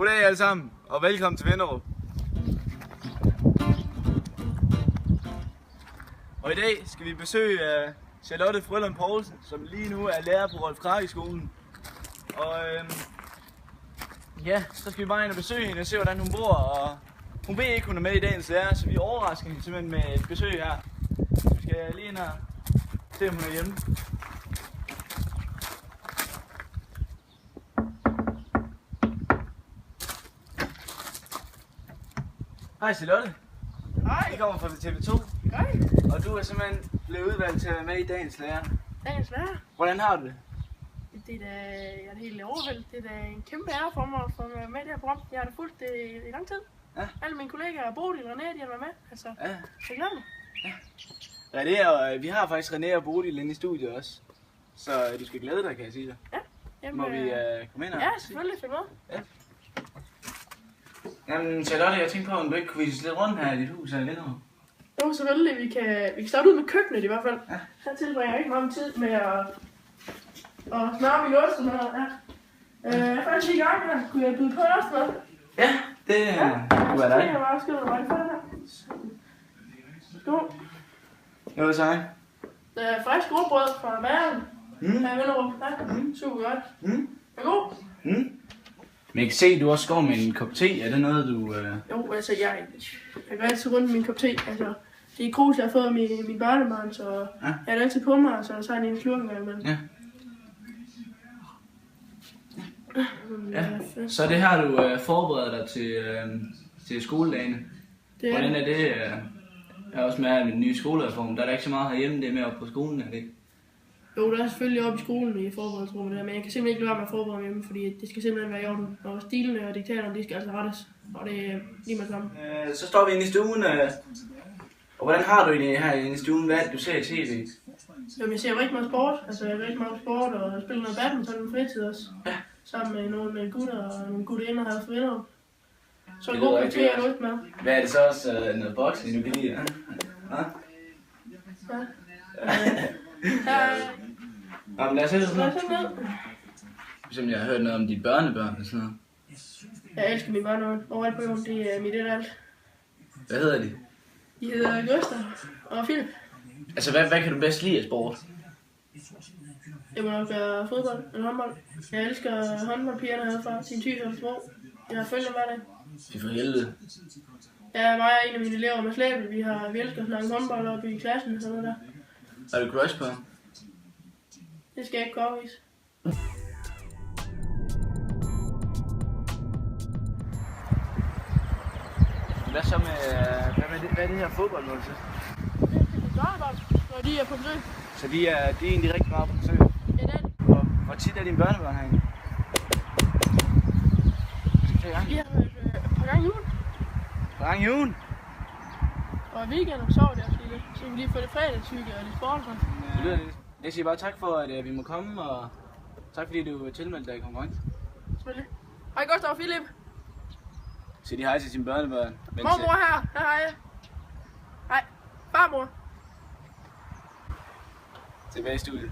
Goddag alle sammen, og velkommen til Vinderup. Og i dag skal vi besøge Charlotte Frølund Poulsen, som lige nu er lærer på Rolf Krake-skolen. Og ja, så skal vi bare ind og besøge hende og se, hvordan hun bor. Og hun ved ikke, hun er med i dagens lærer, så vi overrasker hende simpelthen med et besøg her. Vi skal lige ind og se, om hun er hjemme. Hej Charlotte. Hej. Jeg kommer fra TV2. Hej. Og du er simpelthen blevet udvalgt til at være med i dagens lærer. Dagens lærer. Hvordan har du det? Det er da, jeg er helt overvældet. Det er da en kæmpe ære for mig at få være med i det her program. Jeg har da fulgt det i lang tid. Ja. Alle mine kollegaer, Bodil og René, de har været med. Altså, Ja. jeg glæder mig. René og vi har faktisk René og Bodil inde i studiet også. Så du skal glæde dig, kan jeg sige dig. Ja. Jamen, Må vi komme ind her? Ja, selvfølgelig. Følg med. Ja. Jamen Charlotte, jeg tænkte på, om du ikke kunne vise lidt rundt her i dit hus her i Vinderup. Jo, selvfølgelig. Vi kan starte ud med køkkenet i hvert fald. Ja. Her tilbringer jeg ikke meget tid med at snarpe i osten her. Ja. Jeg er faktisk lige i gang her. Kunne jeg byde på en ost? Ja, det kunne være dig. Jeg bare skylder mig for det her. Skål. Jo, tak. Det er frisk rugbrød fra maden. Her i Vinderup. Ja, super godt. Er god? Men jeg kan se, at du også går med en kop te. Er det noget, du... Jo, altså jeg går altid rundt med min kop te. Altså, det er krus, jeg har fået af min børnebarn, så Ja. jeg er altid på mig, så tager jeg en slurk med. Ja. Ja. Så det her, du forbereder dig til skoledagene. Det Hvordan er det? Jeg er også med den nye skolereform. Der er der ikke så meget herhjemme, det er med op på skolen, er det ikke? Jo, der er selvfølgelig oppe i skolen i forberedelsesrummet der, men jeg kan simpelthen ikke lade være med at forberede mig hjemme, fordi det skal simpelthen være i orden. Og stilene og diktaterne, de skal altså rettes, og det er lige med sammen. Så står vi inde i stuen. Og hvordan har du det her inde i stuen? Hvad er det, du ser i tv? Jamen, jeg ser rigtig meget sport, altså jeg er rigtig meget sport, og jeg spiller noget badminton på fritid også. Ja. Sammen med nogle gutter og nogle gutterinder her fra Vinderup. Så en Det god lyder kvarter rigtig og lyst med. Hvad er det så også? Noget boksning, du kan lide? Ja? Jamen, lad os se sådan noget. Som jeg har hørt noget om dine børnebørn og sådan noget. Jeg elsker mine børn overalt på jorden, det er mit alt. Hvad hedder de? De hedder Gustav og Philip. Altså, hvad kan du bedst lide af sport? Det må nok være fodbold eller håndbold. Jeg elsker håndboldpigerne herfra, sin Thyholms Bro. Jeg følger hver dag. Det er for helvede. Jeg er mig og en af mine elever med slæbel. Vi elsker at snakke håndbold oppe i klassen og sådan noget der. Er du crush på ham? Det skal jeg ikke kunne afvise. Hvad så med, hvad er det her fodboldmål til? Det er til børnebørn, når de er på besøg. Så de er egentlig rigtig meget på besøg. Ja, det er det. Hvor tit er dine børnebørn herinde? De har været et par gange i ugen. Hvor gang i ugen? Og i weekenden sover de også lige. Så vi lige få det fredagshygge og lidt sport. Det lyder lidt. Jeg siger bare tak for, at vi må komme, og tak fordi du tilmeldte dig i konkurrence. Selvfølgelig. Hej Gustav og Philip. Sig de hej til sine børnebørn. Mormor her. Hej. Hej. Farmor. Tilbage i studiet.